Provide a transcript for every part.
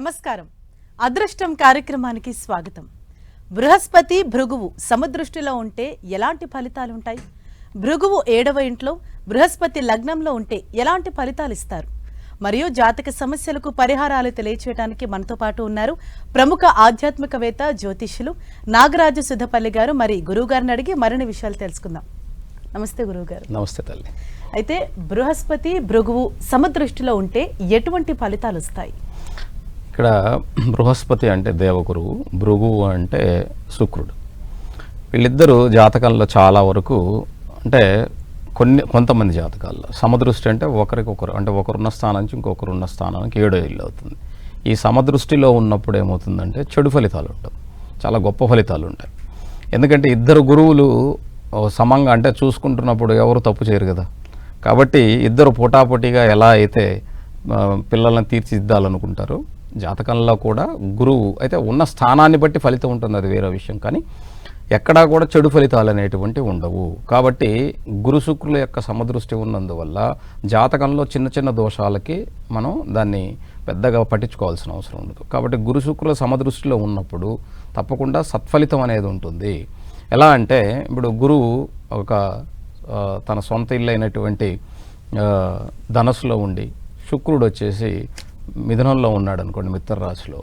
నమస్కారం. అదృష్టం కార్యక్రమానికి స్వాగతం. బృహస్పతి భృగువు సమదృష్టిలో ఉంటే ఎలాంటి ఫలితాలు ఉంటాయి? భృగువు 7వ ఇంట్లో బృహస్పతి లగ్నంలో ఉంటే ఎలాంటి ఫలితాలు ఇస్తారు? మరియు జాతక సమస్యలకు పరిహారాలు తెలియచేయడానికి మనతో పాటు ఉన్నారు ప్రముఖ ఆధ్యాత్మికవేత్త జ్యోతిష్యులు నాగరాజు సుధపల్లి గారు. మరి గురువు గారిని అడిగి మరిన్ని విషయాలు తెలుసుకుందాం. నమస్తే గురువు గారు. నమస్తే తల్లి. అయితే బృహస్పతి భృగువు సమదృష్టిలో ఉంటే ఎటువంటి ఫలితాలు వస్తాయి? ఇక్కడ బృహస్పతి అంటే దేవగురువు, భృగువు అంటే శుక్రుడు. వీళ్ళిద్దరూ జాతకాల్లో చాలా వరకు అంటే కొంతమంది జాతకాల్లో సమదృష్టి అంటే ఒకరికొకరు అంటే ఒకరున్న స్థానం నుంచి ఇంకొకరున్న స్థానానికి 7వ ఇల్లు అవుతుంది. ఈ సమదృష్టిలో ఉన్నప్పుడు ఏమవుతుందంటే చెడు ఫలితాలు ఉంటాయి, చాలా గొప్ప ఫలితాలు ఉంటాయి. ఎందుకంటే ఇద్దరు గురువులు సమంగా అంటే చూసుకుంటున్నప్పుడు ఎవరు తప్పు చేయరు కదా. కాబట్టి ఇద్దరు పోటాపోటీగా ఎలా అయితే పిల్లలను తీర్చిదిద్దాలనుకుంటారో జాతకంలో కూడా గురువు అయితే ఉన్న స్థానాన్ని బట్టి ఫలితం ఉంటుంది, అది వేరే విషయం. కానీ ఎక్కడా కూడా చెడు ఫలితాలు అనేటువంటి ఉండవు. కాబట్టి గురు శుక్రుల యొక్క సమదృష్టి ఉన్నందువల్ల జాతకంలో చిన్న చిన్న దోషాలకి మనం దాన్ని పెద్దగా పట్టించుకోవాల్సిన అవసరం ఉండదు. కాబట్టి గురు శుక్రుల సమదృష్టిలో ఉన్నప్పుడు తప్పకుండా సత్ఫలితం అనేది ఉంటుంది. ఎలా అంటే ఇప్పుడు గురువు ఒక తన సొంత ఇల్లు అయినటువంటి ధనస్సులో ఉండి శుక్రుడు వచ్చేసి మిథునంలో ఉన్నాడు అనుకోండి, మిత్ర రాశిలో.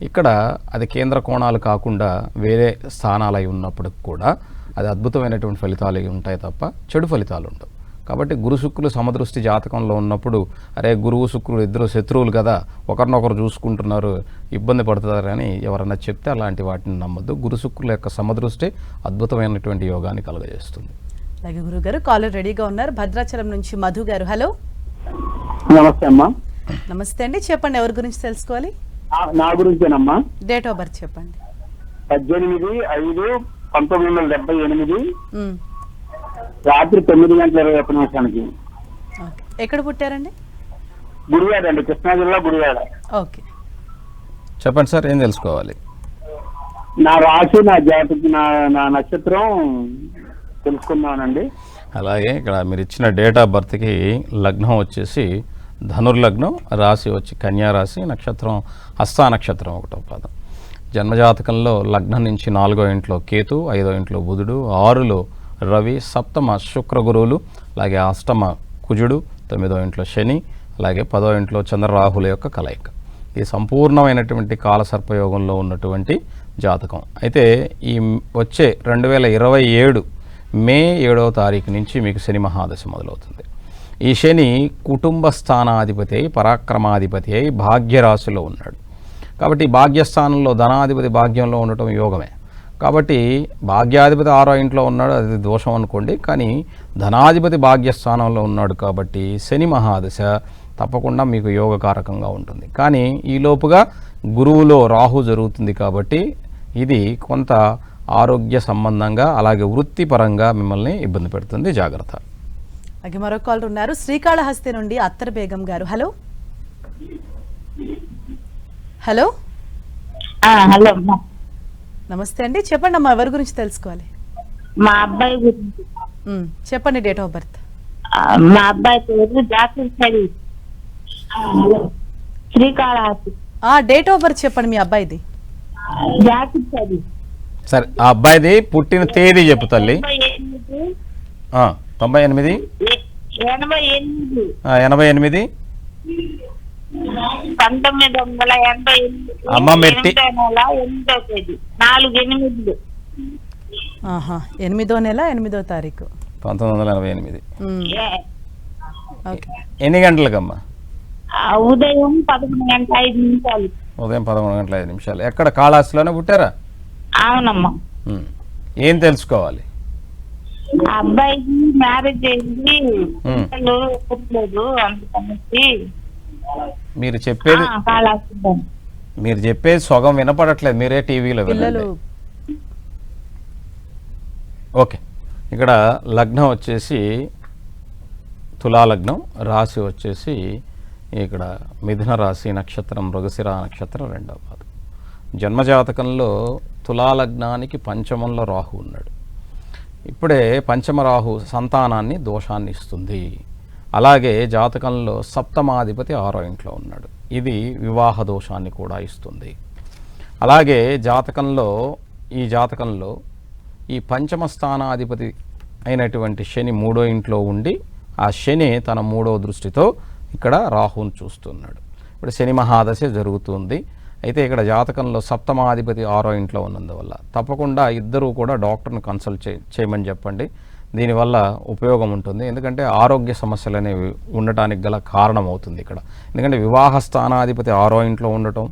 ఇక్కడ అది కేంద్ర కోణాలు కాకుండా వేరే స్థానాలు అయి ఉన్నప్పటికి కూడా అది అద్భుతమైనటువంటి ఫలితాలు ఉంటాయి తప్ప చెడు ఫలితాలు ఉండవు. కాబట్టి గురు శుక్రులు సమదృష్టి జాతకంలో ఉన్నప్పుడు అరే గురువు శుక్రులు ఇద్దరు శత్రువులు కదా, ఒకరినొకరు చూసుకుంటున్నారు, ఇబ్బంది పడుతున్నారు అని ఎవరన్నా చెప్తే అలాంటి వాటిని నమ్మద్దు. గురు శుక్రుల యొక్క సమదృష్టి అద్భుతమైనటువంటి యోగాన్ని కలుగజేస్తుంది. అలాగే గురువు గారు కాలర్ రెడీగా ఉన్నారు. భద్రాచలం నుంచి మధు గారు. హలో. నమస్తే అమ్మా. నమస్తే అండి, చెప్పండి ఎవరి గురించి తెలుసుకోవాలి? నా గురించేనమ్మా. డేట్ ఆఫ్ బర్త్ చెప్పండి. 18/5/1978 రాత్రి 9:21 ఓకే. ఎక్కడ పుట్టారండి? గుడివాడ అండి, కృష్ణా జిల్లా గుడివాడ. ఓకే, చెప్పండి సార్, ఏం తెలుసుకోవాలి? నా రాశి, నా జాతక, నా నక్షత్రం తెలుసుకున్నానండి. అలాగే ఇక్కడ మీరు ఇచ్చిన డేట్ ఆఫ్ బర్త్కి లగ్నం వచ్చేసి ధనుర్లగ్నం, రాశి వచ్చి కన్యా రాశి, నక్షత్రం హస్త నక్షత్రం 1వ పాదం. జన్మజాతకంలో లగ్నం నుంచి 4వ ఇంట్లో కేతు, 5వ ఇంట్లో బుధుడు, 6లో రవి, సప్తమ శుక్ర గురువులు, అలాగే అష్టమ కుజుడు, 9వ ఇంట్లో శని, అలాగే 10వ ఇంట్లో చంద్రరాహుల యొక్క కలయిక. ఇది సంపూర్ణమైనటువంటి కాలసర్పయోగంలో ఉన్నటువంటి జాతకం. అయితే ఈ వచ్చే 2027 మే 7వ తారీఖు నుంచి మీకు శని మహాదశ మొదలవుతుంది. ఈ శని కుటుంబ స్థానాధిపతి అయి పరాక్రమాధిపతి అయి భాగ్యరాశిలో ఉన్నాడు. కాబట్టి భాగ్యస్థానంలో ధనాధిపతి భాగ్యంలో ఉండటం యోగమే. కాబట్టి భాగ్యాధిపతి 6వ ఇంట్లో ఉన్నాడు, అది దోషం అనుకోండి. కానీ ధనాధిపతి భాగ్యస్థానంలో ఉన్నాడు కాబట్టి శని మహాదశ తప్పకుండా మీకు యోగకారకంగా ఉంటుంది. కానీ ఈలోపుగా గురువులో రాహు జరుగుతుంది కాబట్టి ఇది కొంత ఆరోగ్య సంబంధంగా అలాగే వృత్తిపరంగా మిమ్మల్ని ఇబ్బంది పెడుతుంది, జాగ్రత్త. అలాగే మరో కాలర్ ఉన్నారు శ్రీకాళహస్తి నుండి అత్తర్ బేగం గారు. హలో. హలో. హలో. నమస్తే అండి, చెప్పండి అమ్మా ఎవరి గురించి తెలుసుకోవాలి? మా అబ్బాయి గురించి. చెప్పండి డేట్ ఆఫ్ బర్త్. మా అబ్బాయి పేరు Zakir Salim, Srikalahasti. Date of birth చెప్పండి మీ అబ్బాయిది. జాకిర్ సలీం. సరే, ఆ అబ్బాయిది పుట్టిన తేదీ చెప్పు తల్లి. 98 88 1988 అమ్మ మెట్టి 4/8. 8వ నెల 8వ తారీఖు 1988. ఓకే. ఎన్ని గంటలకమ్మా? ఉదయం 11:05. ఉదయం 11:05. ఎక్కడ కాళహస్తిలోనే పుట్టారా? అవునమ్మా. ఏం తెలుసుకోవాలి? అబ్బాయికి మ్యారేజ్ అయింది, పిల్లలు పుట్టలేదు, అందుకనేసి మీరు చెప్పేది సగం వినపడట్లేదు, మీరే టీవీలో వినండి. ఓకే. ఇక్కడ లగ్నం వచ్చేసి తులాలగ్నం, రాశి వచ్చేసి ఇక్కడ మిథున రాశి, నక్షత్రం మృగశిర నక్షత్రం 2వ పాదం. జన్మజాతకంలో తులాలగ్నానికి పంచమంలో రాహు ఉన్నాడు. ఇప్పుడే పంచమ రాహు సంతానాన్ని దోషాన్ని ఇస్తుంది. అలాగే జాతకంలో సప్తమాధిపతి 6వ ఇంట్లో ఉన్నాడు. ఇది వివాహ దోషాన్ని కూడా ఇస్తుంది. అలాగే ఈ జాతకంలో ఈ పంచమ స్థానాధిపతి అయినటువంటి శని 3వ ఇంట్లో ఉండి ఆ శని తన 3వ దృష్టితో ఇక్కడ రాహుని చూస్తున్నాడు. ఇప్పుడు శని మహాదశ జరుగుతుంది. అయితే ఇక్కడ జాతకంలో సప్తమాధిపతి 6వ ఇంట్లో ఉన్నందువల్ల తప్పకుండా ఇద్దరూ కూడా డాక్టర్ని కన్సల్ట్ చేయమని చెప్పండి. దీనివల్ల ఉపయోగం ఉంటుంది. ఎందుకంటే ఆరోగ్య సమస్యలు అనేవి ఉండటానికి గల కారణం అవుతుంది ఇక్కడ. ఎందుకంటే వివాహ స్థానాధిపతి 6వ ఇంట్లో ఉండటం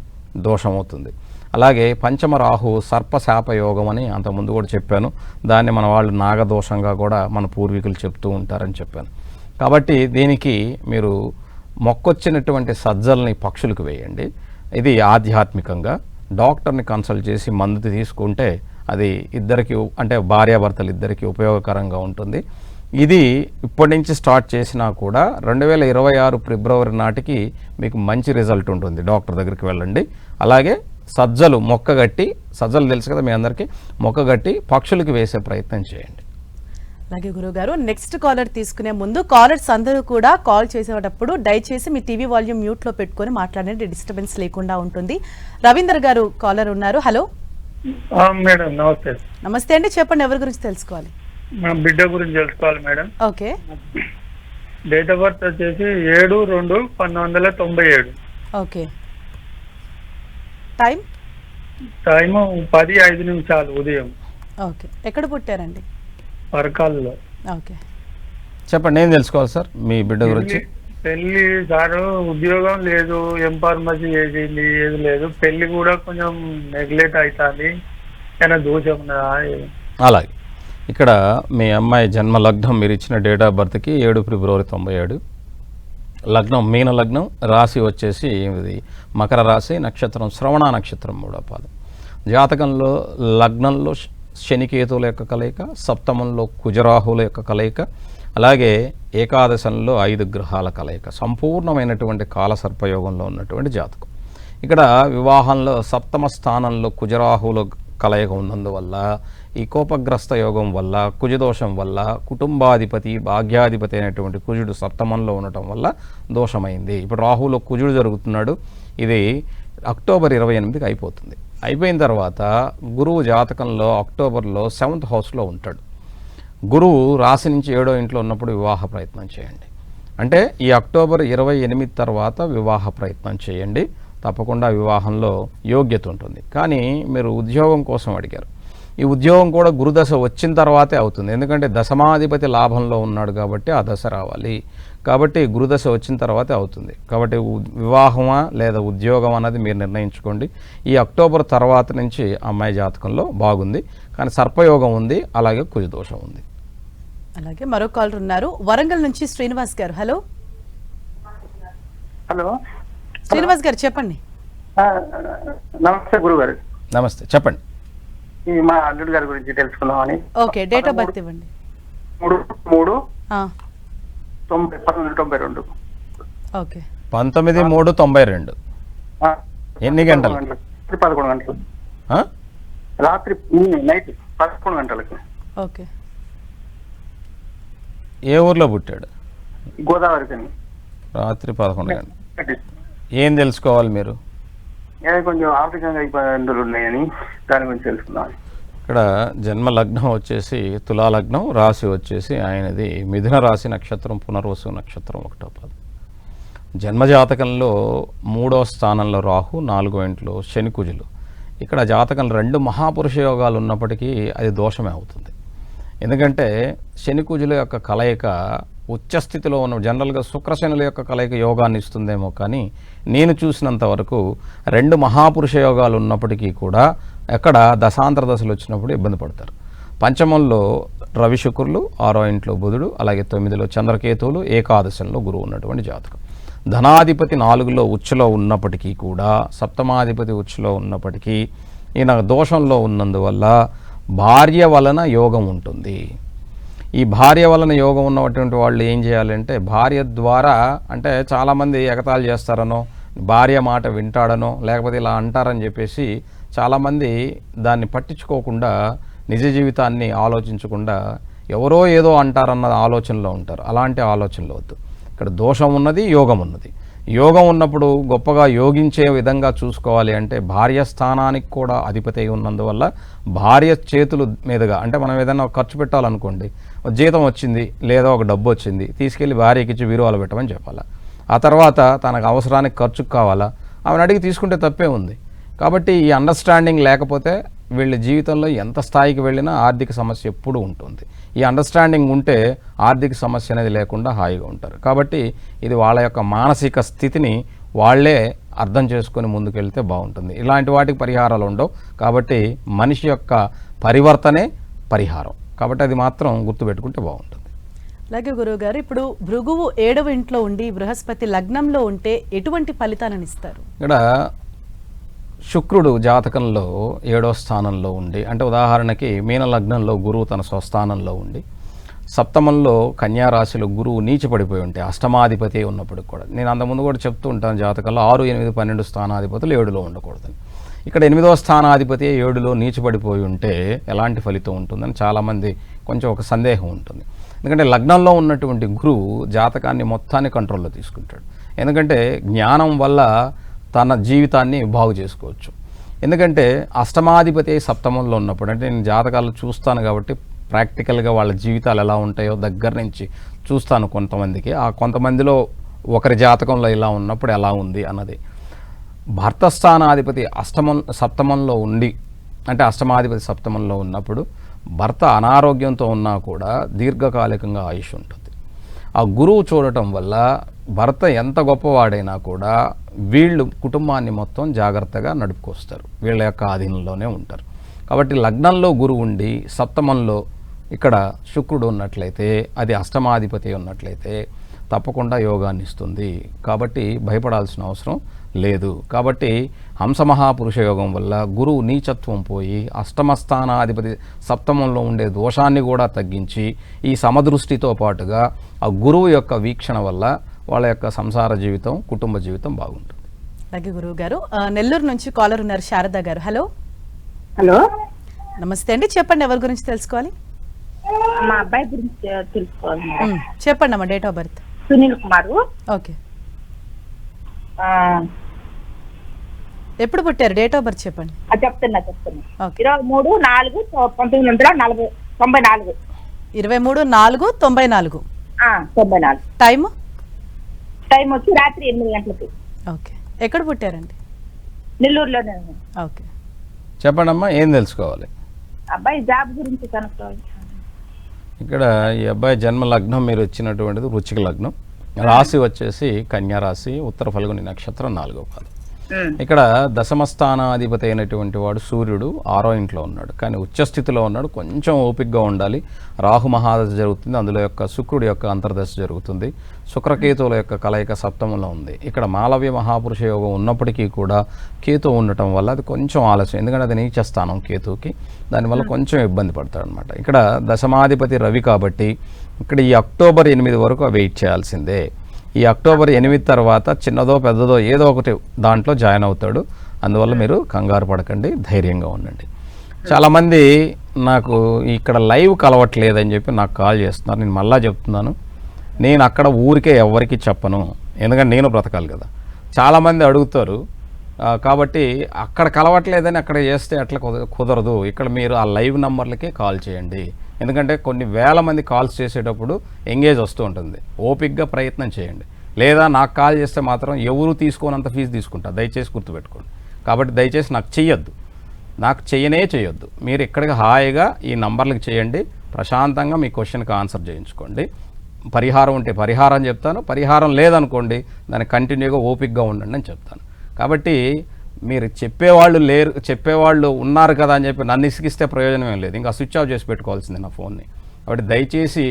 దోషం అవుతుంది. అలాగే పంచమ రాహు సర్పశాప యోగం అని అంతకుముందు కూడా చెప్పాను. దాన్ని మన వాళ్ళు నాగదోషంగా కూడా మన పూర్వీకులు చెప్తూ ఉంటారని చెప్పాను. కాబట్టి దీనికి మీరు మొక్కొచ్చినటువంటి సజ్జల్ని పక్షులకు వేయండి. ఇది ఆధ్యాత్మికంగా డాక్టర్ని కన్సల్ట్ చేసి మందు తీసుకుంటే అది ఇద్దరికి, అంటే భార్యాభర్తలు ఇద్దరికి ఉపయోగకరంగా ఉంటుంది. ఇది ఇప్పటి నుంచి స్టార్ట్ చేసినా కూడా 2026 ఫిబ్రవరి నాటికి మీకు మంచి రిజల్ట్ ఉంటుంది. డాక్టర్ దగ్గరికి వెళ్ళండి. అలాగే సజ్జలు మొక్కగట్టి, సజ్జలు తెలుసు కదా మీ అందరికీ, మొక్కగట్టి పక్షులకి వేసే ప్రయత్నం చేయండి. అలాగే గురువుగారు, నెక్స్ట్ కాలర్ తీసుకునే ముందు కాలర్స్ అందరూ కూడా కాల్ చేసేటప్పుడు దయచేసి మీ టీవీ వాల్యూమ్ మ్యూట్లో పెట్టుకొని మాట్లాడండి, డిస్టర్బెన్స్ లేకుండా ఉంటుంది. రవీందర్ గారు కాలర్ ఉన్నారు. హలో మేడం, నమస్తే. నమస్తే అండి, చెప్పండి ఎవరి గురించి తెలుసుకోవాలి? మా బిడ్డ గురించి తెలుసుకోవాలి madam. Okay. Date of birth వచ్చేసి 7/2/1997. ఓకే. టైం? టైము 10:05 ఉదయం. ఓకే. ఎక్కడ పుట్టారండి? పరకాల్లో. ఓకే, చెప్పండి, ఏం తెలుసుకోవాలి సార్ మీ బిడ్డ గురించి? పెళ్లి సారు ఉద్యోగం లేదు, ఎం ఫార్మసీ చేసింది, ఏది లేదు. పెళ్లి కూడా కొంచెం నెగ్లెక్ట్ అవుతుంది. ఏమైనా దోషం ఉన్నదా? అలాగే ఇక్కడ మీ అమ్మాయి జన్మ లగ్నం మీరు ఇచ్చిన డేట్ ఆఫ్ బర్త్కి 7 ఫిబ్రవరి 97. లగ్నం మీన లగ్నం, రాశి వచ్చేసి ఇది మకర రాశి, నక్షత్రం శ్రవణ నక్షత్రం 3వ పాదం. జాతకంలో లగ్నంలో శనికేతువుల యొక్క కలయిక, సప్తమంలో కుజరాహుల యొక్క కలయిక, అలాగే ఏకాదశంలో 5 గ్రహాల కలయిక, సంపూర్ణమైనటువంటి కాలసర్పయోగంలో ఉన్నటువంటి జాతకం. ఇక్కడ వివాహంలో సప్తమ స్థానంలో కుజరాహుల కలయిక ఉన్నందువల్ల ఈ కోపగ్రస్త యోగం వల్ల, కుజదోషం వల్ల, కుటుంబాధిపతి భాగ్యాధిపతి అయినటువంటి కుజుడు సప్తమంలో ఉండటం వల్ల దోషమైంది. ఇప్పుడు రాహులో కుజుడు జరుగుతున్నాడు. ఇది అక్టోబర్ 28కి అయిపోతుంది. అయిపోయిన తర్వాత గురువు జాతకంలో అక్టోబర్లో 7th హౌస్లో ఉంటాడు. గురువు రాశి నుంచి 7వ ఇంట్లో ఉన్నప్పుడు వివాహ ప్రయత్నం చేయండి. అంటే ఈ అక్టోబర్ 28 తర్వాత వివాహ ప్రయత్నం చేయండి. తప్పకుండా వివాహంలో యోగ్యత ఉంటుంది. కానీ మీరు ఉద్యోగం కోసం అడిగారు. ఈ ఉద్యోగం కూడా గురుదశ వచ్చిన తర్వాతే అవుతుంది. ఎందుకంటే దశమాధిపతి లాభంలో ఉన్నాడు కాబట్టి ఆ దశ రావాలి. కాబట్టి గురుదశ వచ్చిన తర్వాతే అవుతుంది. కాబట్టి వివాహమా లేదా ఉద్యోగం అన్నది మీరు నిర్ణయించుకోండి. ఈ అక్టోబర్ తర్వాత నుంచి అమ్మాయి జాతకంలో బాగుంది, కానీ సర్పయోగం ఉంది, అలాగే కుజదోషం ఉంది. అలాగే మరో కాలర్ ఉన్నారు, వరంగల్ నుంచి శ్రీనివాస్ గారు. హలో హలో శ్రీనివాస్ గారు, చెప్పండి. నమస్తే గురుగారు. నమస్తే, చెప్పండి. ఈ మా అల్లుడు గారి గురించి తెలుసుకుందామని. ఓకే, డేట్ ఆఫ్ బర్త్ ఇవ్వండి. 3/3/1992. ఓకే. 19/3/92. ఎన్ని గంటలు? 11 గంటలు. రాత్రి నైట్ 11 గంటలకి. ఓకే. ఏ ఊర్లో పుట్టాడు? గోదావరి కని. రాత్రి 11 గంటలు. ఏం తెలుసుకోవాలి మీరు? కొంచెం ఆర్థికంగా ఇబ్బందులు ఉన్నాయని దాని గురించి తెలుసుకుందాం. ఇక్కడ జన్మ లగ్నం వచ్చేసి తులా లగ్నం, రాశి వచ్చేసి ఆయనది మిథున రాశి, నక్షత్రం పునర్వసు నక్షత్రం 1వ పాదం. జన్మజాతకంలో 3వ స్థానంలో రాహు, 4వ ఇంట్లో శని కుజులు. ఇక్కడ జాతకంలో 2 మహాపురుష యోగాలు ఉన్నప్పటికీ అది దోషమే అవుతుంది. ఎందుకంటే శని కుజుల యొక్క కలయిక ఉచ్చస్థితిలో ఉన్న, జనరల్గా శుక్రశనుల యొక్క కలయిక యోగాన్ని ఇస్తుందేమో, కానీ నేను చూసినంత వరకు 2 మహాపురుష యోగాలు ఉన్నప్పటికీ కూడా ఎక్కడ దశాంతర దశలు వచ్చినప్పుడు ఇబ్బంది పడతారు. పంచమంలో రవి శుక్రులు, 6వ ఇంట్లో బుధుడు, అలాగే 9లో చంద్రకేతువులు, ఏకాదశంలో గురువు ఉన్నటువంటి జాతకం. ధనాధిపతి 4లో ఉచ్చులో ఉన్నప్పటికీ కూడా, సప్తమాధిపతి ఉచ్చులో ఉన్నప్పటికీ ఈయన దోషంలో ఉన్నందువల్ల భార్య వలన యోగం ఉంటుంది. ఈ భార్య వలన యోగం ఉన్నటువంటి వాళ్ళు ఏం చేయాలంటే, భార్య ద్వారా, అంటే చాలామంది ఎగతాళి చేస్తారనో, భార్య మాట వింటాడనో, లేకపోతే ఇలా అంటారని చెప్పేసి చాలామంది దాన్ని పట్టించుకోకుండా, నిజ జీవితాన్ని ఆలోచించకుండా ఎవరో ఏదో అంటారన్న ఆలోచనలో ఉంటారు. అలాంటి ఆలోచనలు వద్దు. ఇక్కడ దోషం ఉన్నది, యోగం ఉన్నది. యోగం ఉన్నప్పుడు గొప్పగా యోగించే విధంగా చూసుకోవాలి అంటే భార్య స్థానానికి కూడా అధిపతి అయి ఉన్నందువల్ల భార్య చేతుల మీదుగా అంటే మనం ఏదైనా ఖర్చు పెట్టాలనుకోండి, జీతం వచ్చింది లేదా ఒక డబ్బు వచ్చింది, తీసుకెళ్ళి భార్యకి ఇచ్చి విలువలు పెట్టమని చెప్పాలా. ఆ తర్వాత తనకు అవసరానికి ఖర్చుకు కావాలా, ఆమెను అడిగి తీసుకుంటే తప్పే ఉంది. కాబట్టి ఈ అండర్స్టాండింగ్ లేకపోతే వీళ్ళ జీవితంలో ఎంత స్థాయికి వెళ్ళినా ఆర్థిక సమస్య ఎప్పుడూ ఉంటుంది. ఈ అండర్స్టాండింగ్ ఉంటే ఆర్థిక సమస్య అనేది లేకుండా హాయిగా ఉంటారు. కాబట్టి ఇది వాళ్ళ యొక్క మానసిక స్థితిని వాళ్ళే అర్థం చేసుకొని ముందుకెళ్తే బాగుంటుంది. ఇలాంటి వాటికి పరిహారాలు ఉండవు. కాబట్టి మనిషి యొక్క పరివర్తనే పరిహారం. కాబట్టి అది మాత్రం గుర్తుపెట్టుకుంటే బాగుంటుంది. అలాగే గురువుగారు, ఇప్పుడు భృగువు 7వ ఇంట్లో ఉండి బృహస్పతి లగ్నంలో ఉంటే ఎటువంటి ఫలితాలను ఇస్తారు? ఇక్కడ శుక్రుడు జాతకంలో 7వ స్థానంలో ఉండి, అంటే ఉదాహరణకి మీన లగ్నంలో గురువు తన స్వస్థానంలో ఉండి, సప్తమంలో కన్యా రాశిలో గురువు నీచపడిపోయి ఉంటే అష్టమాధిపతి ఉన్నప్పటికి కూడా, నేను అంతకుముందు కూడా చెప్తూ ఉంటాను జాతకంలో 6, 8, 12 స్థానాధిపతులు 7లో ఉండకూడదని. ఇక్కడ 8వ స్థానాధిపతి 7లో నీచపడిపోయి ఉంటే ఎలాంటి ఫలితం ఉంటుందని చాలామంది కొంచెం ఒక సందేహం ఉంటుంది. ఎందుకంటే లగ్నంలో ఉన్నటువంటి గురువు జాతకాన్ని మొత్తాన్ని కంట్రోల్లో తీసుకుంటాడు. ఎందుకంటే జ్ఞానం వల్ల తన జీవితాన్ని బాగు చేసుకోవచ్చు. ఎందుకంటే అష్టమాధిపతి సప్తమంలో ఉన్నప్పుడు, అంటే నేను జాతకాలు చూస్తాను కాబట్టి ప్రాక్టికల్గా వాళ్ళ జీవితాలు ఎలా ఉంటాయో దగ్గర నుంచి చూస్తాను కొంతమందికి. ఆ కొంతమందిలో ఒకరి జాతకంలో ఇలా ఉన్నప్పుడు ఎలా ఉంది అన్నది. భర్త స్థానాధిపతి సప్తమంలో ఉండి, అంటే అష్టమాధిపతి సప్తమంలో ఉన్నప్పుడు భర్త అనారోగ్యంతో ఉన్నా కూడా దీర్ఘకాలికంగా ఆయుష్ ఉంటుంది. ఆ గురువు చూడటం వల్ల భర్త ఎంత గొప్పవాడైనా కూడా వీళ్ళు కుటుంబాన్ని మొత్తం జాగ్రత్తగా నడుపుకొస్తారు, వీళ్ళ యొక్క ఆధీనంలోనే ఉంటారు. కాబట్టి లగ్నంలో గురువు ఉండి సప్తమంలో ఇక్కడ శుక్రుడు ఉన్నట్లయితే, అది అష్టమాధిపతి ఉన్నట్లయితే తప్పకుండా యోగాన్ని ఇస్తుంది. కాబట్టి భయపడాల్సిన అవసరం లేదు. కాబట్టి హంసమహాపురుష యోగం వల్ల గురువు నీచత్వం పోయి అష్టమస్థానాధిపతి సప్తమంలో ఉండే దోషాన్ని కూడా తగ్గించి ఈ సమదృష్టితో పాటుగా ఆ గురువు యొక్క వీక్షణ వల్ల వాళ్ళ యొక్క సంసార జీవితం, కుటుంబ జీవితం బాగుంటుంది. అలాగే గురువు గారు, నెల్లూరు నుంచి కాలర్ ఉన్నారు, శారద గారు. హలో. హలో, నమస్తే అండి, చెప్పండి ఎవరి గురించి తెలుసుకోవాలి? మా అబ్బాయి గురించి తెలుసుకోవాలి. చెప్పండి అమ్మా, date of birth. Sunil Kumar. Okay. ఎప్పుడు పుట్టారు? డేట్ ఆఫ్ బర్త్ చెప్పండి. చెప్తున్నా. ఓకే. 23/4/1994. 23/4/94. 94. టైం వచ్చి రాత్రి 8 గంటలకి. ఓకే. ఎక్కడ పుట్టారండి? నెల్లూరులోనే. ఓకే. చెప్పండి అమ్మా, ఏం తెలుసుకోవాలి? అబ్బాయి జాబ్ గురించి కనుక్కోవాలి. ఇక్కడ ఈ అబ్బాయి జన్మ లగ్నం మీరు ఇచ్చినటువంటిది వృశ్చిక లగ్నం, రాశి వచ్చేసి కన్యా రాశి, ఉత్తర ఫల్గుని నక్షత్రం, 4వ పాదం. ఇక్కడ దశమస్థానాధిపతి అయినటువంటి వాడు సూర్యుడు 6వ ఇంట్లో ఉన్నాడు, కానీ ఉచ్చస్థితిలో ఉన్నాడు. కొంచెం ఓపికగా ఉండాలి. రాహు మహాదశ జరుగుతుంది, అందులో యొక్క శుక్రుడి యొక్క అంతర్దశ జరుగుతుంది. శుక్రకేతువుల యొక్క కలయిక సప్తమంలో ఉంది. ఇక్కడ మాలవ్య మహాపురుష యోగం ఉన్నప్పటికీ కూడా కేతు ఉండటం వల్ల అది కొంచెం ఆలస్యం, ఎందుకంటే అది నీచ స్థానం కేతువుకి, దానివల్ల కొంచెం ఇబ్బంది పడతాడు అనమాట. ఇక్కడ దశమాధిపతి రవి కాబట్టి ఇక్కడ ఈ అక్టోబర్ 8 వరకు వెయిట్ చేయాల్సిందే. ఈ అక్టోబర్ 8 తర్వాత చిన్నదో పెద్దదో ఏదో ఒకటి దాంట్లో జాయిన్ అవుతాడు. అందువల్ల మీరు కంగారు పడకండి, ధైర్యంగా ఉండండి. చాలామంది నాకు ఇక్కడ లైవ్ కలవట్లేదని చెప్పి నాకు కాల్ చేస్తున్నారు. నేను మళ్ళా చెప్తున్నాను, నేను అక్కడ ఊరికే ఎవరికి చెప్పను, ఎందుకంటే నేను బ్రతకాలి కదా. చాలామంది అడుగుతారు, కాబట్టి అక్కడ కలవట్లేదని అక్కడ చేస్తే అట్లా కుదరదు. ఇక్కడ మీరు ఆ లైవ్ నంబర్లకే కాల్ చేయండి. ఎందుకంటే కొన్ని వేల మంది కాల్స్ చేసేటప్పుడు ఎంగేజ్ వస్తూ ఉంటుంది. ఓపిక్గా ప్రయత్నం చేయండి. లేదా నాకు కాల్ చేస్తే మాత్రం ఎవరు తీసుకోనంత ఫీజు తీసుకుంటారు, దయచేసి గుర్తుపెట్టుకోండి. కాబట్టి దయచేసి నాకు చెయ్యొద్దు, నాకు చేయొద్దు. మీరు ఇక్కడికి హాయిగా ఈ నంబర్లకు చేయండి, ప్రశాంతంగా మీ క్వశ్చన్కి ఆన్సర్ చేయించుకోండి. పరిహారం ఉంటే పరిహారం చెప్తాను, పరిహారం లేదనుకోండి దాన్ని కంటిన్యూగా ఓపిక్గా ఉండండి అని చెప్తాను. కాబట్టి మీరు చెప్పేవాళ్ళు ఉన్నారు కదా అని చెప్పి నన్ను ఇసిగిస్తే ప్రయోజనం ఏం లేదు. ఇంకా స్విచ్ ఆఫ్ చేసి పెట్టుకోవాల్సిందే నా ఫోన్ని. కాబట్టి దయచేసి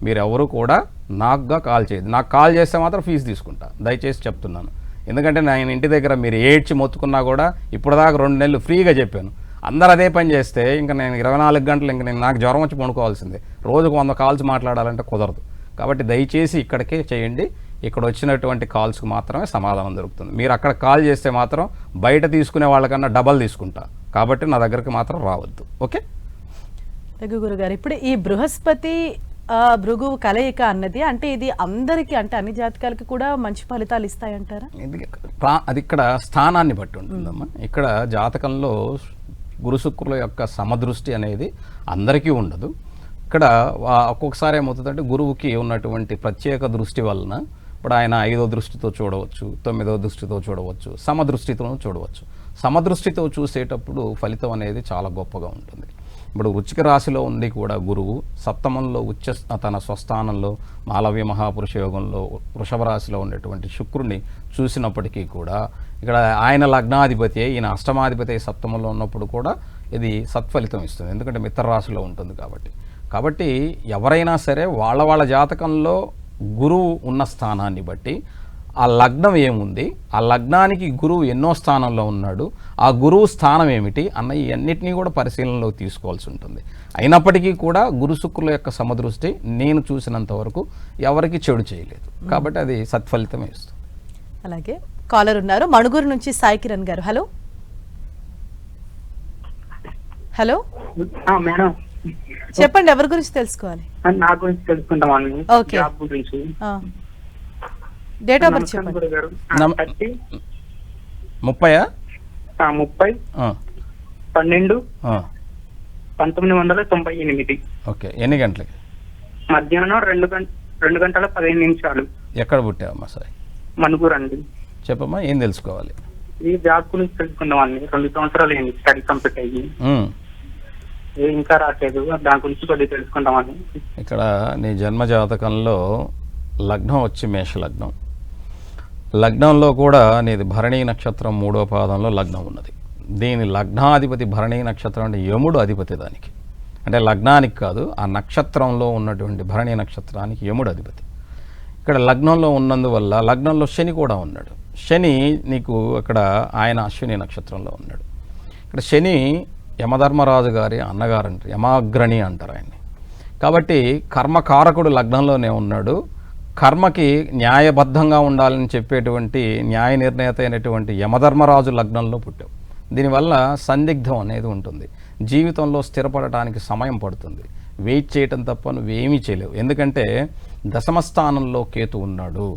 మీరు ఎవరు కూడా నాకుగా కాల్ చేయదు. నాకు కాల్ చేస్తే మాత్రం ఫీజు తీసుకుంటా, దయచేసి చెప్తున్నాను. ఎందుకంటే నేను ఇంటి దగ్గర మీరు ఏడ్చి మొత్తుకున్నా కూడా ఇప్పటిదాకా 2 నెలలు ఫ్రీగా చెప్పాను. అందరు అదే పని చేస్తే ఇంకా నేను 24 గంటలు ఇంకా నాకు జ్వరం వచ్చి పడుకోవాల్సిందే. రోజుకు 100 కాల్స్ మాట్లాడాలంటే కుదరదు. కాబట్టి దయచేసి ఇక్కడికే చేయండి. ఇక్కడ వచ్చినటువంటి కాల్స్కి మాత్రమే సమాధానం దొరుకుతుంది. మీరు అక్కడ కాల్ చేస్తే మాత్రం బయట తీసుకునే వాళ్ళకన్నా డబల్ తీసుకుంటా. కాబట్టి నా దగ్గరికి మాత్రం రావద్దు. ఓకే గురుగారు, ఇప్పుడు ఈ బృహస్పతి భృగువు కలయిక అన్నది అంటే ఇది అందరికీ అంటే అన్ని జాతకాలకి కూడా మంచి ఫలితాలు ఇస్తాయంటారా? అది ఇక్కడ స్థానాన్ని బట్టి ఉంటుందమ్మా. ఇక్కడ జాతకంలో గురు శుక్రుల యొక్క సమదృష్టి అనేది అందరికీ ఉండదు. ఇక్కడ ఒక్కొక్కసారి ఏమవుతుందంటే గురువుకి ఉన్నటువంటి ప్రత్యేక దృష్టి వలన ఇప్పుడు ఆయన 5వ దృష్టితో చూడవచ్చు, 9వ దృష్టితో చూడవచ్చు, సమదృష్టితో చూడవచ్చు. సమదృష్టితో చూసేటప్పుడు ఫలితం అనేది చాలా గొప్పగా ఉంటుంది. ఇప్పుడు వృశ్చిక రాశిలో ఉండి కూడా గురువు సప్తమంలో తన స్వస్థానంలో మాలవ్య మహాపురుష యోగంలో వృషభ రాశిలో ఉండేటువంటి శుక్రుడిని చూసినప్పటికీ కూడా ఇక్కడ ఆయన లగ్నాధిపతి ఈయన అష్టమాధిపతి సప్తమంలో ఉన్నప్పుడు కూడా ఇది సత్ఫలితం ఇస్తుంది. ఎందుకంటే మిత్ర రాశిలో ఉంటుంది కాబట్టి ఎవరైనా సరే వాళ్ళ జాతకంలో గురువు ఉన్న స్థానాన్ని బట్టి ఆ లగ్నం ఏముంది, ఆ లగ్నానికి గురువు ఎన్నో స్థానంలో ఉన్నాడు, ఆ గురువు స్థానం ఏమిటి అన్న ఇవన్నిటినీ కూడా పరిశీలనలో తీసుకోవాల్సి ఉంటుంది. అయినప్పటికీ కూడా గురు శుక్రుల యొక్క సమదృష్టి నేను చూసినంత వరకు ఎవరికి చెడు చేయలేదు, కాబట్టి అది సత్ఫలితమే ఇస్తుంది. అలాగే కాలర్ ఉన్నారు మణుగూరు నుంచి సాయి కిరణ్ గారు. హలో హలో మేడం చెప్పండి, ఎవరి గురించి తెలుసుకోవాలి? నా గురించి తెలుసుకుంటామని. ఓకే. జాబ్ గురించి. డేట్ ఆఫ్ బర్త్ చెప్పండి. 30/12/1998. ఓకే. ఎన్ని గంటలకి? మధ్యాహ్నం 2:15. ఎక్కడ పుట్టావమ్మా సాయి? మణుగూరు అండి. చెప్పమ్మా, ఏం తెలుసుకోవాలి? ఈ జాబ్ గురించి తెలుసుకుందామని. 2 సంవత్సరాలు అయింది స్టడీ కంప్లీట్ అయ్యి, ఇంకా రాలేదు. దాని గురించి కొద్దిగా తెలుసుకుందామని. ఇక్కడ నీ జన్మ జాతకంలో లగ్నం వచ్చి మేష లగ్నం. లగ్నంలో కూడా నీది భరణీ నక్షత్రం 3వ పాదంలో లగ్నం ఉన్నది. దీని లగ్నాధిపతి భరణీ నక్షత్రం అంటే యముడు అధిపతి దానికి, అంటే లగ్నానికి కాదు ఆ నక్షత్రంలో ఉన్నటువంటి భరణీ నక్షత్రానికి యముడు అధిపతి. ఇక్కడ లగ్నంలో ఉన్నందువల్ల లగ్నంలో శని కూడా ఉన్నాడు. శని నీకు ఇక్కడ ఆయన అశ్విని నక్షత్రంలో ఉన్నాడు. ఇక్కడ శని యమధర్మరాజు గారి అన్నగారు అంటారు, యమాగ్రణి అంటారు ఆయన్ని. కాబట్టి కర్మకారకుడు లగ్నంలోనే ఉన్నాడు. కర్మకి న్యాయబద్ధంగా ఉండాలని చెప్పేటువంటి న్యాయ నిర్ణేత అయినటువంటి యమధర్మరాజు లగ్నంలో పుట్టావు. దీనివల్ల సందిగ్ధం అనేది ఉంటుంది. జీవితంలో స్థిరపడటానికి సమయం పడుతుంది. వెయిట్ చేయటం తప్ప నువ్వేమీ చేయలేవు. ఎందుకంటే దశమ స్థానంలో కేతు ఉన్నాడు.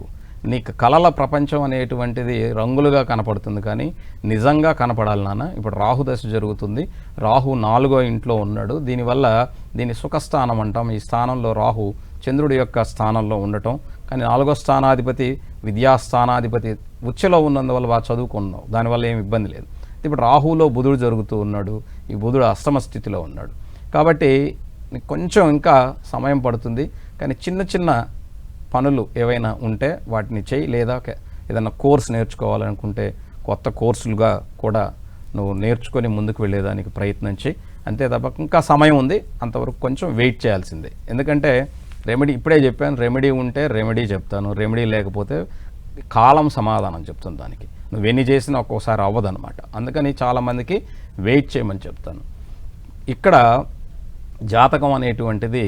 నీకు కలల ప్రపంచం అనేటువంటిది రంగులుగా కనపడుతుంది, కానీ నిజంగా కనపడాలి నాన్న. ఇప్పుడు రాహు దశ జరుగుతుంది. రాహు 4వ ఇంట్లో ఉన్నాడు. దీనివల్ల దీని సుఖస్థానం అంటాం. ఈ స్థానంలో రాహు చంద్రుడి యొక్క స్థానంలో ఉండటం, కానీ 4వ స్థానాధిపతి విద్యాస్థానాధిపతి ఉచ్చలో ఉన్నందువల్ల బాగా చదువుకున్నావు, దానివల్ల ఏమి ఇబ్బంది లేదు. ఇప్పుడు రాహులో బుధుడు జరుగుతూ ఉన్నాడు. ఈ బుధుడు అష్టమ స్థితిలో ఉన్నాడు. కాబట్టి కొంచెం ఇంకా సమయం పడుతుంది, కానీ చిన్న చిన్న పనులు ఏవైనా ఉంటే వాటిని చేయి. లేదా ఏదైనా కోర్స్ నేర్చుకోవాలనుకుంటే కొత్త కోర్సులుగా కూడా నువ్వు నేర్చుకొని ముందుకు వెళ్ళేదానికి ప్రయత్నం చేయి. అంతే తప్ప ఇంకా సమయం ఉంది, అంతవరకు కొంచెం వెయిట్ చేయాల్సిందే. ఎందుకంటే రెమెడీ ఇప్పుడే చెప్పాను, రెమెడీ ఉంటే రెమెడీ చెప్తాను, రెమెడీ లేకపోతే కాలం సమాధానం చెప్తుంది దానికి. నువ్వు ఎన్ని చేసినా ఒక్కోసారి అవ్వదన్నమాట. అందుకని చాలామందికి వెయిట్ చేయమని చెప్తాను. ఇక్కడ జాతకం అనేటువంటిది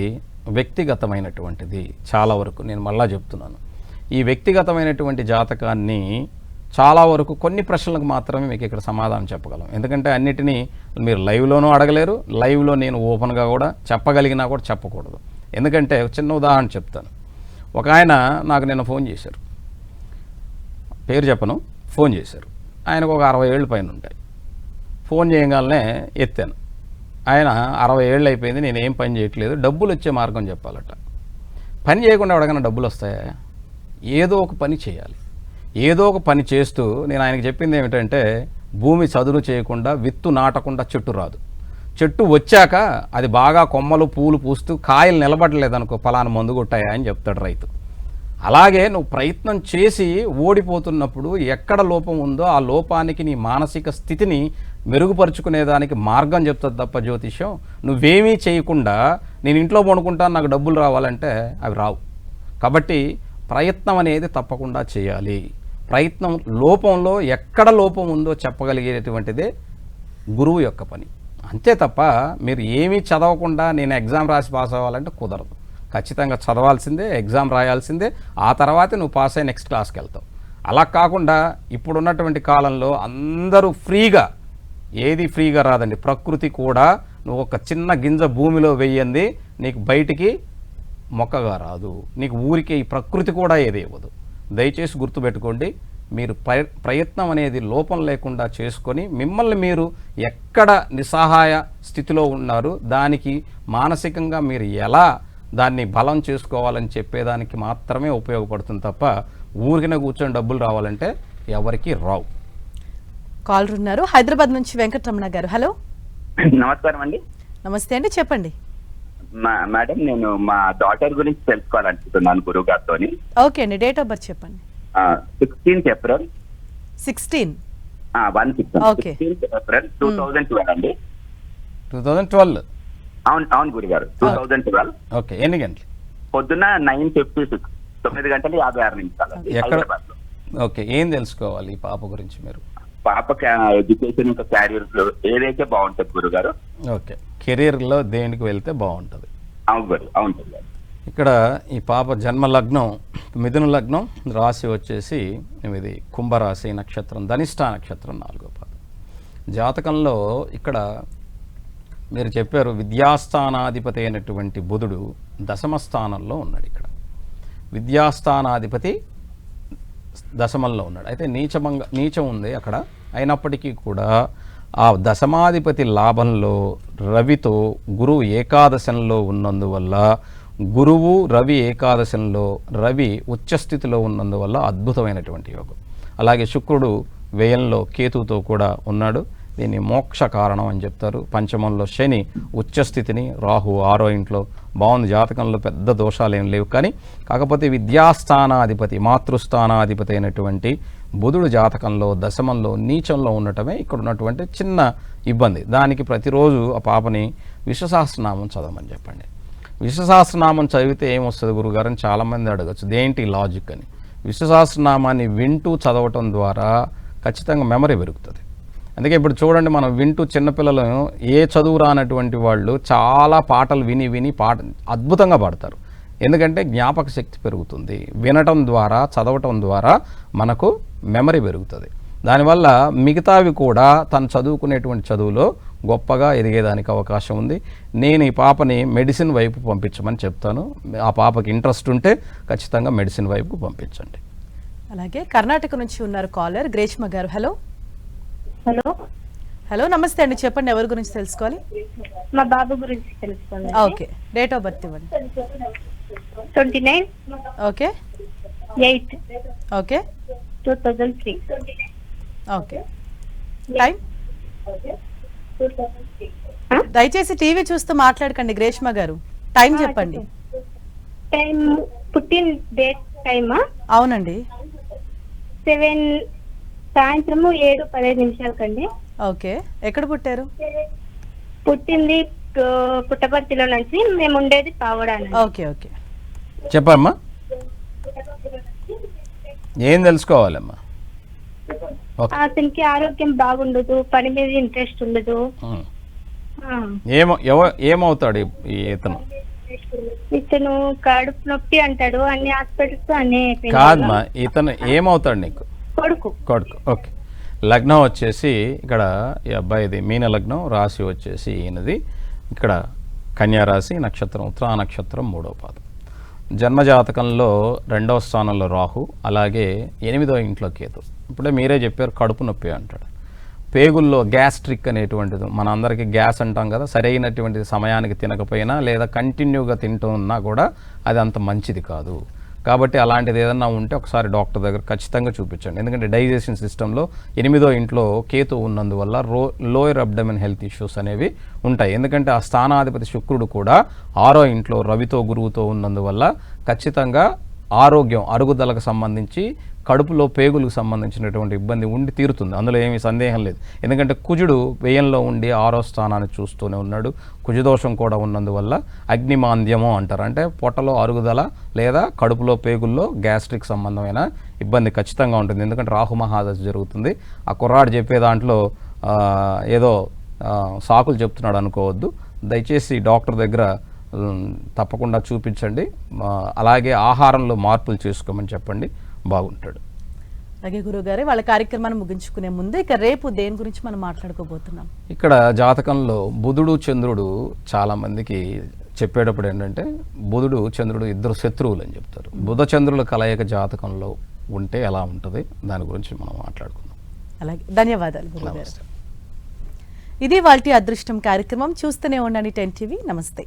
వ్యక్తిగతమైనటువంటిది చాలా వరకు. నేను మళ్ళా చెప్తున్నాను, ఈ వ్యక్తిగతమైనటువంటి జాతకాన్ని చాలా వరకు కొన్ని ప్రశ్నలకు మాత్రమే మీకు ఇక్కడ సమాధానం చెప్పగలం. ఎందుకంటే అన్నిటినీ మీరు లైవ్లోనూ అడగలేరు, లైవ్లో నేను ఓపెన్గా కూడా చెప్పగలిగినా కూడా చెప్పకూడదు. ఎందుకంటే చిన్న ఉదాహరణ చెప్తాను. ఒక ఆయన నాకు నిన్న ఫోన్ చేశారు, పేరు చెప్పను, ఫోన్ చేశారు. ఆయనకు ఒక 60 ఏళ్ళు పైన ఉంటాయి. ఫోన్ చేయగానే ఎత్తాను. ఆయన 60 ఏళ్ళు అయిపోయింది, నేను ఏం పని చేయట్లేదు, డబ్బులు వచ్చే మార్గం చెప్పాలట. పని చేయకుండా ఎవరికైనా డబ్బులు వస్తాయా? ఏదో ఒక పని చేయాలి. ఏదో ఒక పని చేస్తూ నేను ఆయనకు చెప్పింది ఏమిటంటే, భూమి చదును చేయకుండా విత్తు నాటకుండా చెట్టు రాదు. చెట్టు వచ్చాక అది బాగా కొమ్మలు పూలు పూస్తూ కాయలు నిలబడలేదనుకో, ఫలానా మందు కొట్టాయా అని చెప్తాడు రైతు. అలాగే నువ్వు ప్రయత్నం చేసి ఓడిపోతున్నప్పుడు ఎక్కడ లోపం ఉందో ఆ లోపానికి నీ మానసిక స్థితిని మెరుగుపరుచుకునేదానికి మార్గం చెప్తుంది తప్ప జ్యోతిష్యం నువ్వేమీ చేయకుండా నేను ఇంట్లో పడుకుంటాను నాకు డబ్బులు రావాలంటే అవి రావు. కాబట్టి ప్రయత్నం అనేది తప్పకుండా చేయాలి. ప్రయత్నం లోపంలో ఎక్కడ లోపం ఉందో చెప్పగలిగేటువంటిదే గురువు యొక్క పని. అంతే తప్ప మీరు ఏమీ చదవకుండా నేను ఎగ్జామ్ రాసి పాస్ అవ్వాలంటే కుదరదు. ఖచ్చితంగా చదవాల్సిందే, ఎగ్జామ్ రాయాల్సిందే, ఆ తర్వాతే నువ్వు పాస్ అయ్యి నెక్స్ట్ క్లాస్కి వెళ్తావు. అలా కాకుండా ఇప్పుడున్నటువంటి కాలంలో అందరూ ఫ్రీగా, ఏది ఫ్రీగా రాదండి. ప్రకృతి కూడా నువ్వు ఒక చిన్న గింజ భూమిలో వెయ్యింది నీకు బయటికి మొక్కగా రాదు, నీకు ఊరికే ఈ ప్రకృతి కూడా ఏది ఇవ్వదు. దయచేసి గుర్తుపెట్టుకోండి, మీరు ప్రయత్నం అనేది లోపం లేకుండా చేసుకొని మిమ్మల్ని మీరు ఎక్కడ నిస్సహాయ స్థితిలో ఉన్నారు, దానికి మానసికంగా మీరు ఎలా దాన్ని బలం చేసుకోవాలని చెప్పేదానికి మాత్రమే ఉపయోగపడుతుంది తప్ప ఊరికినే కూర్చొని డబ్బులు రావాలంటే ఎవరికి రావు. కాలర్ ఉన్నారు హైదరాబాద్ నుంచి, వెంకటరమణ గారు. హలో, నమస్కారం అండి. నమస్తే అండి, చెప్పండి. మేడం, నేను మా డాటర్ గురించి తెలుసుకోవాలనుకుంటున్నాను గురువు గారితో. ఓకే అండి, డేట్ ఆఫ్ బర్త్ చెప్పండి. 16th April 16. 16th April 2012 అండి. 2012? అవును గురుగారు, 2012. ఓకే, ఎన్ని గంటలు? పొద్దున్న 9:56, 9:56 ఎక్కడ? హైదరాబాద్ లో. ఓకే, ఏం తెలుసుకోవాలి ఈ పాప గురించి మీరు? పాప ఎడ్యుకేషన్ ఇంకా క్యారియర్ లో ఏదైతే బాగుంటుంది గురుగారు? ఓకే, కెరీర్లో దేనికి వెళ్తే బాగుంటుంది? అవును గురుగారు. ఇక్కడ ఈ పాప జన్మ లగ్నం మిథున లగ్నం, రాశి వచ్చేసి ఇది కుంభరాశి, నక్షత్రం ధనిష్ఠ నక్షత్రం 4వ పాదం. జాతకంలో ఇక్కడ మీరు చెప్పారు విద్యాస్థానాధిపతి అయినటువంటి బుధుడు దశమ స్థానంలో ఉన్నాడు. ఇక్కడ విద్యాస్థానాధిపతి దశమంలో ఉన్నాడు. అయితే నీచం ఉంది అక్కడ. అయినప్పటికీ కూడా ఆ దశమాధిపతి లాభంలో రవితో గురువు ఏకాదశంలో ఉన్నందువల్ల, గురువు రవి ఏకాదశంలో, రవి ఉచ్చస్థితిలో ఉన్నందువల్ల అద్భుతమైనటువంటి యోగం. అలాగే శుక్రుడు వ్యయంలో కేతువుతో కూడా ఉన్నాడు. దీన్ని మోక్ష కారణం అని చెప్తారు. పంచమంలో శని ఉచ్చస్థితిని, రాహు 6వ ఇంట్లో బాగుంది. జాతకంలో పెద్ద దోషాలు ఏం లేవు. కానీ కాకపోతే విద్యాస్థానాధిపతి, మాతృస్థానాధిపతి అయినటువంటి బుధుడు జాతకంలో దశమంలో నీచంలో ఉండటమే ఇక్కడ ఉన్నటువంటి చిన్న ఇబ్బంది. దానికి ప్రతిరోజు ఆ పాపని విశ్వసహస్రనామం చదవమని చెప్పండి. విశ్వసహస్రనామం చదివితే ఏమొస్తుంది గురుగారు అని చాలామంది అడగచ్చు, దేంటి లాజిక్ అని. విశ్వసహస్రనామాన్ని వింటూ చదవటం ద్వారా ఖచ్చితంగా మెమరీ పెరుగుతుంది. అందుకే ఇప్పుడు చూడండి, మనం వింటూ చిన్నపిల్లలు ఏ చదువు రానటువంటి వాళ్ళు చాలా పాటలు విని అద్భుతంగా పాడతారు. ఎందుకంటే జ్ఞాపక శక్తి పెరుగుతుంది. వినటం ద్వారా, చదవటం ద్వారా మనకు మెమరీ పెరుగుతుంది. దానివల్ల మిగతావి కూడా తను చదువుకునేటువంటి చదువులో గొప్పగా ఎదిగేదానికి అవకాశం ఉంది. నేను ఈ పాపని మెడిసిన్ వైపు పంపించమని చెప్తాను. ఆ పాపకి ఇంట్రెస్ట్ ఉంటే ఖచ్చితంగా మెడిసిన్ వైపు పంపించండి. అలాగే కర్ణాటక నుంచి ఉన్నారు కాలర్ గ్రేష్మ గారు. హలో. హలో, నమస్తే అండి, చెప్పండి. ఎవరి గురించి తెలుసుకోవాలి? మా బాబు గురించి తెలుసుకోండి. ఓకే, డేట్ ఆఫ్ బర్త్ ఇవ్వండి. 29 ఓకే 8 ఓకే 2003. Okay, time? దయచేసి టీవీ చూస్తూ మాట్లాడకండి గ్రేష్మ గారు, టైం చెప్పండి. టైం పుట్టిన డేట్ టైమా? అవునండి. 7 సాయంత్రము 7:15 కండి. ఓకే, ఎక్కడ పుట్టారు? పుట్టింది పుట్టపర్తిలో నుంచి, మేము ఉండేది పావడానికి. ఓకే ఓకే, చెప్పమ్మా, ఏం తెలుసుకోవాలమ్మా? అతనికి ఆరోగ్యం బాగుండదు, పని మీద ఇంట్రెస్ట్ ఉండదు. ఏమవుతాడు ఇతను? ఇతను కడుపు నొప్పి అంటాడు, అన్ని హాస్పిటల్స్ అన్ని. కాదమ్మా, ఇతను ఏమవుతాడు నీకు? కొడుకు. ఓకే, లగ్నం వచ్చేసి ఇక్కడ ఈ అబ్బాయిది మీన లగ్నం, రాశి వచ్చేసి ఈయనది ఇక్కడ కన్యా రాశి, నక్షత్రం ఉత్తరా నక్షత్రం 3వ పాదం. జన్మజాతకంలో 2వ స్థానంలో రాహు, అలాగే 8వ ఇంట్లో కేతు. ఇప్పుడే మీరే చెప్పారు కడుపు నొప్పి అంటాడు. పేగుల్లో గ్యాస్ట్రిక్ అనేటువంటిది, మన అందరికీ గ్యాస్ అంటాం కదా, సరైనటువంటి సమయానికి తినకపోయినా లేదా కంటిన్యూగా తింటూ ఉన్నా కూడా అది అంత మంచిది కాదు. కాబట్టి అలాంటిది ఏదన్నా ఉంటే ఒకసారి డాక్టర్ దగ్గర ఖచ్చితంగా చూపించండి. ఎందుకంటే డైజెషన్ సిస్టంలో 8వ ఇంట్లో కేతు ఉన్నందువల్ల లోయర్ అబ్డమెన్ హెల్త్ ఇష్యూస్ అనేవి ఉంటాయి. ఎందుకంటే ఆ స్థానాధిపతి శుక్రుడు కూడా 6వ ఇంట్లో రవితో గురువుతో ఉన్నందువల్ల ఖచ్చితంగా ఆరోగ్యం, అరుగుదలకు సంబంధించి, కడుపులో పేగులకు సంబంధించినటువంటి ఇబ్బంది ఉండి తీరుతుంది. అందులో ఏమీ సందేహం లేదు. ఎందుకంటే కుజుడు వ్యయంలో ఉండి 6వ స్థానాన్ని చూస్తూనే ఉన్నాడు. కుజదోషం కూడా ఉన్నందువల్ల అగ్నిమాంద్యము అంటారు. అంటే పొట్టలో అరుగుదల లేదా కడుపులో పేగుల్లో గ్యాస్ట్రిక్ సంబంధమైన ఇబ్బంది ఖచ్చితంగా ఉంటుంది. ఎందుకంటే రాహు మహాదశ జరుగుతుంది. ఆ కుర్రాడు చెప్పే దాంట్లో ఏదో సాకులు చెప్తున్నాడు అనుకోవద్దు. దయచేసి డాక్టర్ దగ్గర తప్పకుండా చూపించండి. అలాగే ఆహారంలో మార్పులు చేసుకోమని చెప్పండి, బాగుంటాడు. అలాగే గురుగారు, వాళ్ళ కార్యక్రమాన్ని ముగించుకునే ముందు ఇక రేపు దేని గురించి మనం మాట్లాడుకోబోతున్నాం? ఇక్కడ జాతకంలో బుధుడు చంద్రుడు చాలామందికి చెప్పేటప్పుడు ఏంటంటే బుధుడు చంద్రుడు ఇద్దరు శత్రువులు అని చెప్తారు. బుధ చంద్రుల కలయిక జాతకంలో ఉంటే ఎలా ఉంటుంది దాని గురించి మనం మాట్లాడుకుందాం. అలాగే, ధన్యవాదాలు గురుగారు. నమస్తే. ఇది వాల్టి అదృష్టం కార్యక్రమం. చూస్తూనే ఉండండి 10 TV. నమస్తే.